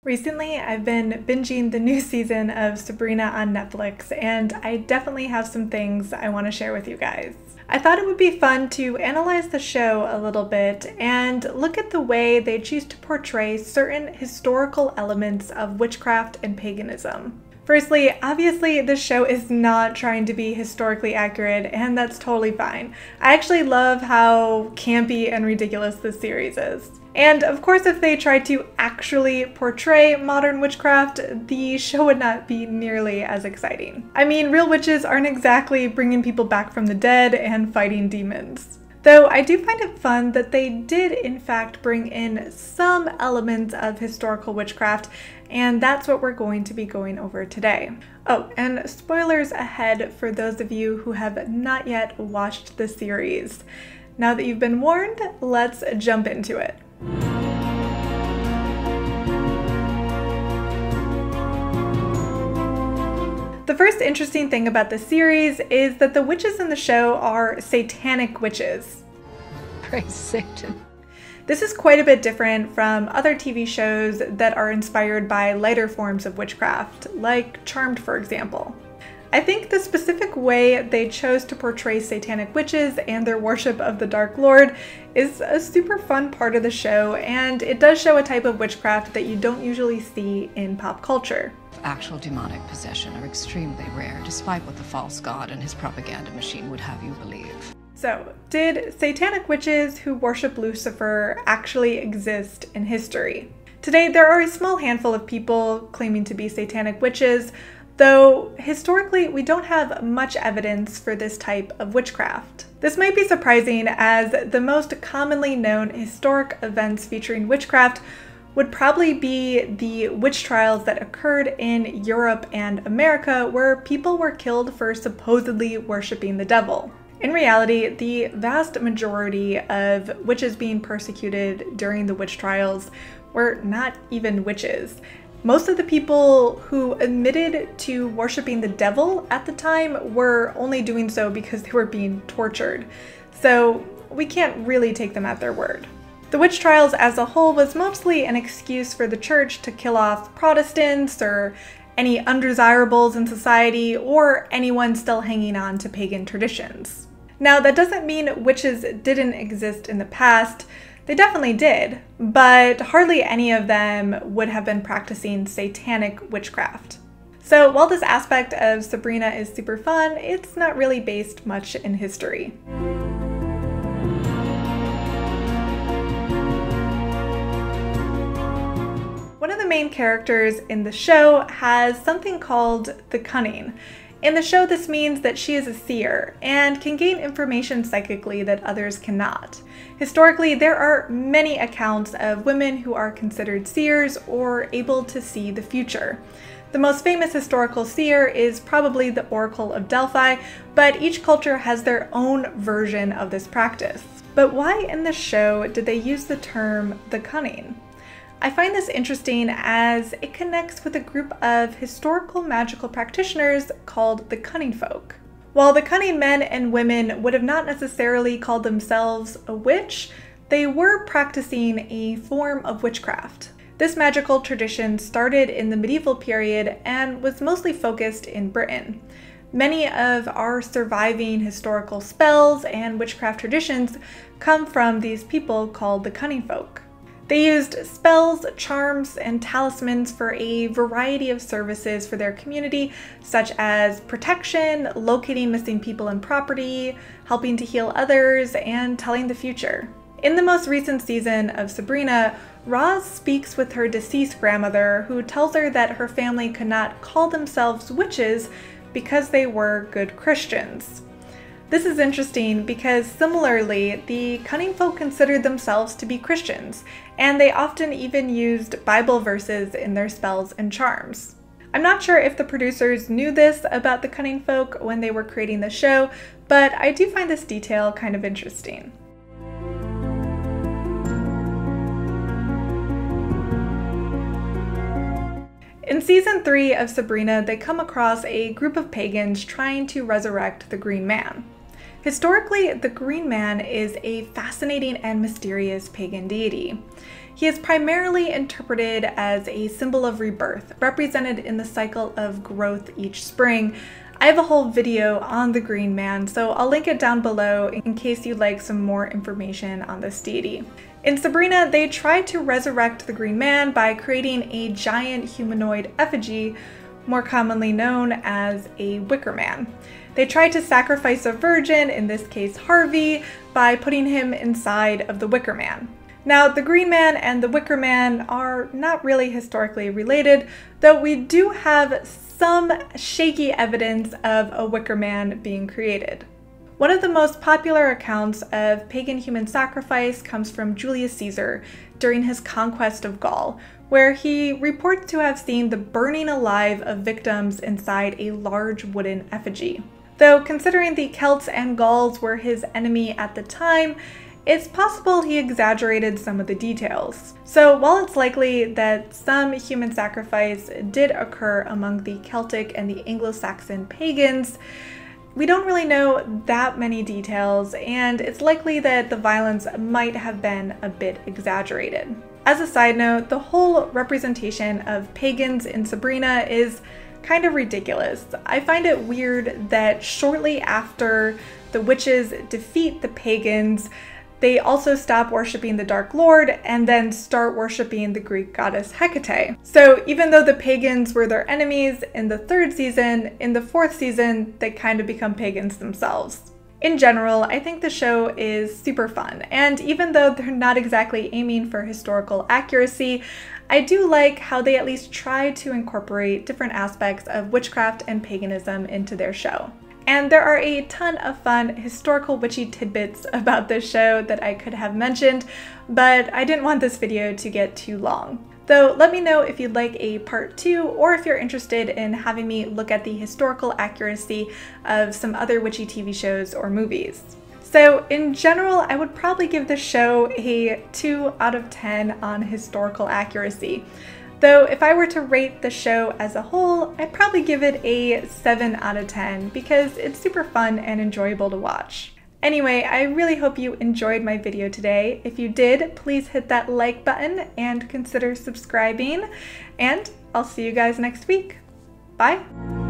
Recently, I've been binging the new season of Sabrina on Netflix, and I definitely have some things I want to share with you guys. I thought it would be fun to analyze the show a little bit and look at the way they choose to portray certain historical elements of witchcraft and paganism. Firstly, obviously, this show is not trying to be historically accurate, and that's totally fine. I actually love how campy and ridiculous this series is. And of course, if they tried to actually portray modern witchcraft, the show would not be nearly as exciting. I mean, real witches aren't exactly bringing people back from the dead and fighting demons. Though I do find it fun that they did in fact bring in some elements of historical witchcraft, and that's what we're going to be going over today. Oh, and spoilers ahead for those of you who have not yet watched the series. Now that you've been warned, let's jump into it. The first interesting thing about the series is that the witches in the show are Satanic witches. Praise Satan. This is quite a bit different from other TV shows that are inspired by lighter forms of witchcraft, like Charmed, for example. I think the specific way they chose to portray Satanic witches and their worship of the Dark Lord is a super fun part of the show, and it does show a type of witchcraft that you don't usually see in pop culture. Actual demonic possession are extremely rare, despite what the false god and his propaganda machine would have you believe. So, did Satanic witches who worship Lucifer actually exist in history? Today, there are a small handful of people claiming to be Satanic witches, though historically we don't have much evidence for this type of witchcraft. This might be surprising, as the most commonly known historic events featuring witchcraft would probably be the witch trials that occurred in Europe and America, where people were killed for supposedly worshiping the devil. In reality, the vast majority of witches being persecuted during the witch trials were not even witches. Most of the people who admitted to worshiping the devil at the time were only doing so because they were being tortured. So we can't really take them at their word. The witch trials as a whole was mostly an excuse for the church to kill off Protestants or any undesirables in society, or anyone still hanging on to pagan traditions. Now, that doesn't mean witches didn't exist in the past. They definitely did, but hardly any of them would have been practicing satanic witchcraft. So while this aspect of Sabrina is super fun, it's not really based much in history. One of the main characters in the show has something called the Cunning. In the show, this means that she is a seer and can gain information psychically that others cannot. Historically, there are many accounts of women who are considered seers or able to see the future. The most famous historical seer is probably the Oracle of Delphi, but each culture has their own version of this practice. But why in the show did they use the term the Cunning? I find this interesting as it connects with a group of historical magical practitioners called the Cunning folk. While the Cunning men and women would have not necessarily called themselves a witch, they were practicing a form of witchcraft. This magical tradition started in the medieval period and was mostly focused in Britain. Many of our surviving historical spells and witchcraft traditions come from these people called the Cunning folk. They used spells, charms, and talismans for a variety of services for their community, such as protection, locating missing people and property, helping to heal others, and telling the future. In the most recent season of Sabrina, Roz speaks with her deceased grandmother, who tells her that her family could not call themselves witches because they were good Christians. This is interesting because similarly, the Cunning folk considered themselves to be Christians, and they often even used Bible verses in their spells and charms. I'm not sure if the producers knew this about the Cunning folk when they were creating the show, but I do find this detail kind of interesting. In season 3 of Sabrina, they come across a group of pagans trying to resurrect the Green Man. Historically, the Green Man is a fascinating and mysterious pagan deity. He is primarily interpreted as a symbol of rebirth, represented in the cycle of growth each spring. I have a whole video on the Green Man, so I'll link it down below in case you'd like some more information on this deity. In Sabrina, they tried to resurrect the Green Man by creating a giant humanoid effigy, more commonly known as a Wicker Man. They tried to sacrifice a virgin, in this case Harvey, by putting him inside of the Wicker Man. Now, the Green Man and the Wicker Man are not really historically related, though we do have some shaky evidence of a Wicker Man being created. One of the most popular accounts of pagan human sacrifice comes from Julius Caesar during his conquest of Gaul, where he reports to have seen the burning alive of victims inside a large wooden effigy. Though considering the Celts and Gauls were his enemy at the time, it's possible he exaggerated some of the details. So while it's likely that some human sacrifice did occur among the Celtic and the Anglo-Saxon pagans, we don't really know that many details, and it's likely that the violence might have been a bit exaggerated. As a side note, the whole representation of pagans in Sabrina is kind of ridiculous. I find it weird that shortly after the witches defeat the pagans, they also stop worshipping the Dark Lord and then start worshipping the Greek goddess Hecate. So even though the pagans were their enemies in the 3rd season, in the 4th season, they kind of become pagans themselves. In general, I think the show is super fun, and even though they're not exactly aiming for historical accuracy, I do like how they at least try to incorporate different aspects of witchcraft and paganism into their show. And there are a ton of fun historical witchy tidbits about this show that I could have mentioned, but I didn't want this video to get too long. Though let me know if you'd like a part 2, or if you're interested in having me look at the historical accuracy of some other witchy TV shows or movies. So in general, I would probably give the show a 2 out of 10 on historical accuracy. Though if I were to rate the show as a whole, I'd probably give it a 7 out of 10 because it's super fun and enjoyable to watch. Anyway, I really hope you enjoyed my video today. If you did, please hit that like button and consider subscribing, and I'll see you guys next week. Bye!